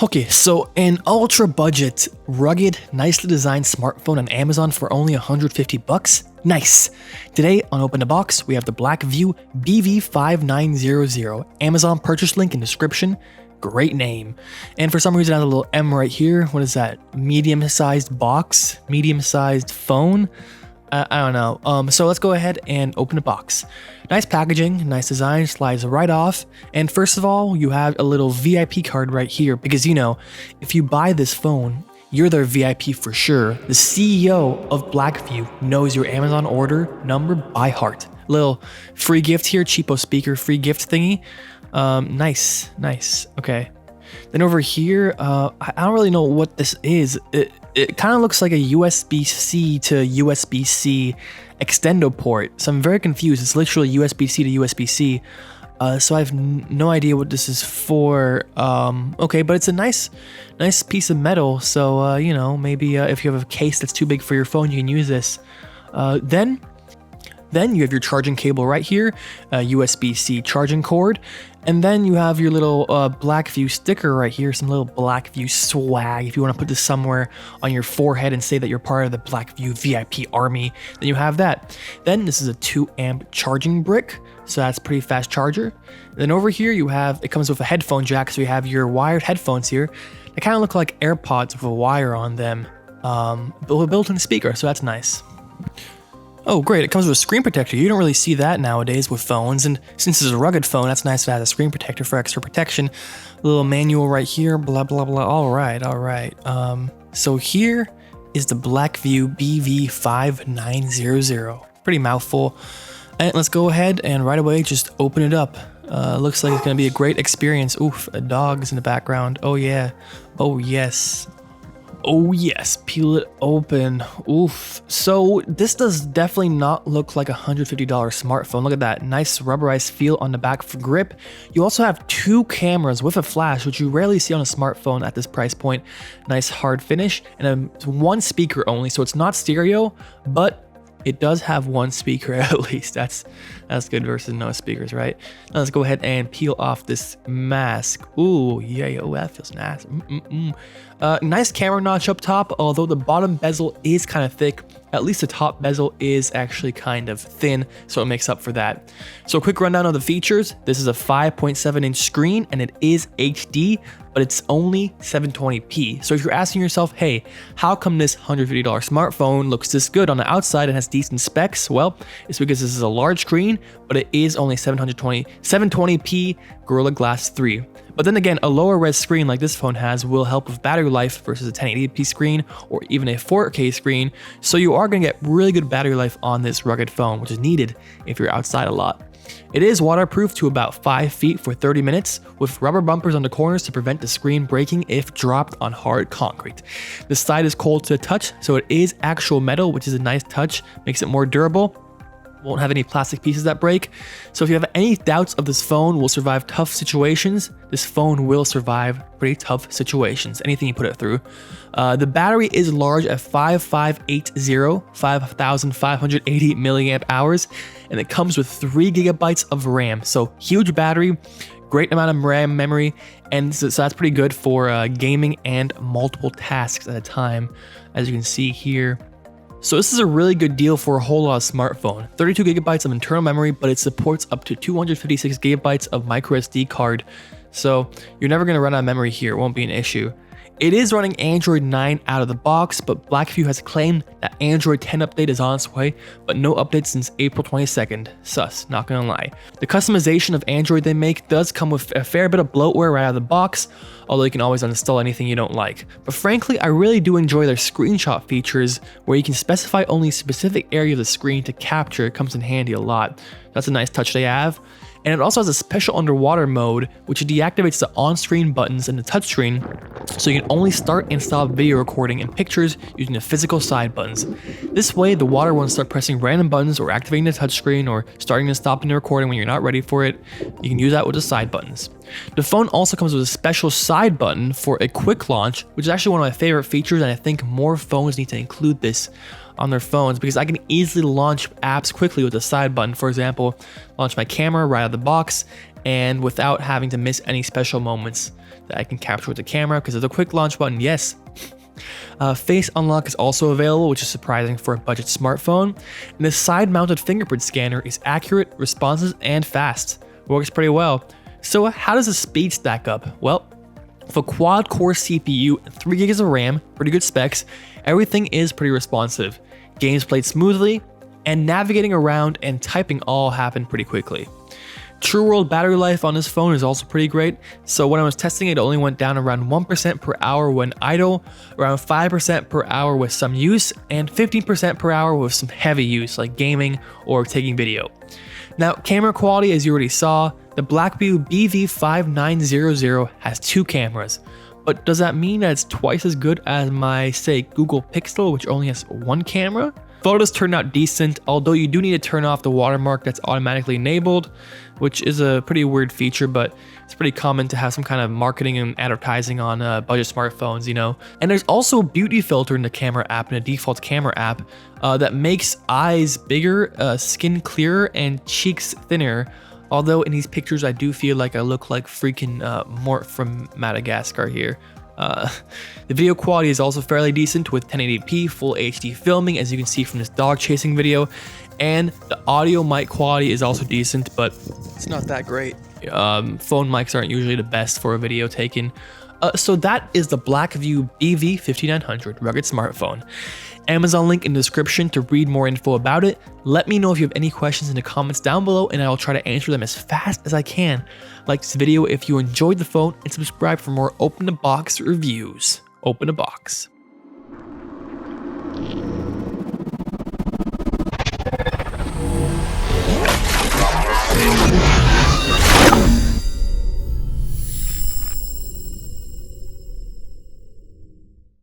Okay, so an ultra budget, rugged, nicely designed smartphone on Amazon for only 150 bucks? Nice! Today on Open the Box, we have the Blackview BV5900. Amazon purchase link in description. Great name. And for some reason it has a little M right here. What is that? Medium-sized box? Medium-sized phone? I don't know. So let's go ahead and open the box. Nice packaging, nice design, slides right off. And first of all, you have a little VIP card right here because, you know, if you buy this phone, you're their VIP for sure. The CEO of Blackview knows your Amazon order number by heart. Little free gift here, cheapo speaker free gift thingy. Nice. Okay. Then over here, I don't really know what this is. It kind of looks like a USB-C to USB-C extendo port. So I'm very confused. It's literally USB-C to USB-C. So I have no idea what this is for. Okay, but it's a nice piece of metal. So, you know, maybe if you have a case that's too big for your phone, you can use this. Then you have your charging cable right here, USB-C charging cord. And then you have your little Blackview sticker right here, some little Blackview swag. If you want to put this somewhere on your forehead and say that you're part of the Blackview VIP army, then you have that. Then this is a 2-amp charging brick, so that's a pretty fast charger. And then over here you have, it comes with a headphone jack, so you have your wired headphones here. They kind of look like AirPods with a wire on them, built-in speaker, so that's nice. Oh great, it comes with a screen protector. You don't really see that nowadays with phones, and since it's a rugged phone, that's nice to have a screen protector for extra protection. A little manual right here, blah blah blah. Alright. So here is the Blackview BV5900. Pretty mouthful. And let's go ahead and right away just open it up. Looks like it's gonna be a great experience. Oof, a dog's in the background. Oh yeah. Oh yes. Oh yes, peel it open. Oof. So this does definitely not look like a $150 smartphone. Look at that, nice rubberized feel on the back for grip. You also have 2 cameras with a flash, which you rarely see on a smartphone at this price point. Nice hard finish, and 1 speaker only, so it's not stereo, but it does have 1 speaker at least. That's good versus no speakers, right? Now let's go ahead and peel off this mask. Ooh, yeah, oh, that feels nice. Nice camera notch up top, although the bottom bezel is kind of thick. At least the top bezel is actually kind of thin, so it makes up for that. So a quick rundown of the features. This is a 5.7-inch screen, and it is HD, but it's only 720p. So if you're asking yourself, hey, how come this $150 smartphone looks this good on the outside and has decent specs? Well, it's because this is a large screen, but it is only 720p Gorilla Glass 3. But then again, a lower res screen like this phone has will help with battery life versus a 1080p screen or even a 4K screen, so you are going to get really good battery life on this rugged phone, which is needed if you're outside a lot. It is waterproof to about 5 feet for 30 minutes, with rubber bumpers on the corners to prevent the screen breaking if dropped on hard concrete. The side is cold to the touch, so it is actual metal, which is a nice touch, makes it more durable. Won't have any plastic pieces that break. So if you have any doubts of this phone will survive tough situations, this phone will survive pretty tough situations, anything you put it through. The battery is large at 5580 milliamp hours, and it comes with 3 gigabytes of RAM. So huge battery, great amount of RAM memory, and so that's pretty good for gaming and multiple tasks at a time, as you can see here. So this is a really good deal for a whole lot of smartphone. 32 gigabytes of internal memory, but it supports up to 256 gigabytes of microSD card. So you're never going to run out of memory here, it won't be an issue. It is running Android 9 out of the box, but Blackview has claimed that Android 10 update is on its way, but no update since April 22nd. Sus, not gonna lie. The customization of Android they make does come with a fair bit of bloatware right out of the box, although you can always uninstall anything you don't like. But frankly, I really do enjoy their screenshot features, where you can specify only a specific area of the screen to capture. It comes in handy a lot. That's a nice touch they have. And it also has a special underwater mode, which deactivates the on-screen buttons in the touchscreen, so you can only start and stop video recording and pictures using the physical side buttons. This way, the water won't start pressing random buttons or activating the touchscreen or starting and stopping the recording when you're not ready for it. You can use that with the side buttons. The phone also comes with a special side button for a quick launch, which is actually one of my favorite features, and I think more phones need to include this on their phones because I can easily launch apps quickly with the side button. For example, launch my camera right out of the box and without having to miss any special moments. that I can capture with the camera because there's a quick launch button, yes. Face unlock is also available, which is surprising for a budget smartphone. And the side-mounted fingerprint scanner is accurate, responsive, and fast. Works pretty well. So how does the speed stack up? Well, with a quad-core CPU and 3 GB of RAM, pretty good specs, everything is pretty responsive. Games played smoothly, and navigating around and typing all happen pretty quickly. True world battery life on this phone is also pretty great. So when I was testing it, it only went down around 1% per hour when idle, around 5% per hour with some use, and 15% per hour with some heavy use like gaming or taking video. Now, camera quality, as you already saw, the Blackview BV5900 has 2 cameras. But does that mean that it's twice as good as my, say, Google Pixel, which only has 1 camera? Photos turned out decent, although you do need to turn off the watermark that's automatically enabled, which is a pretty weird feature, but it's pretty common to have some kind of marketing and advertising on budget smartphones, you know. And there's also a beauty filter in the camera app, in the default camera app, that makes eyes bigger, skin clearer, and cheeks thinner. Although in these pictures, I do feel like I look like freaking Mort from Madagascar here. The video quality is also fairly decent with 1080p full HD filming, as you can see from this dog chasing video, and the audio mic quality is also decent, but it's not that great. Phone mics aren't usually the best for a video taken. So that is the Blackview BV5900 rugged smartphone. Amazon link in the description to read more info about it. Let me know if you have any questions in the comments down below, and I will try to answer them as fast as I can. Like this video if you enjoyed the phone, and subscribe for more open the box reviews. Open the box.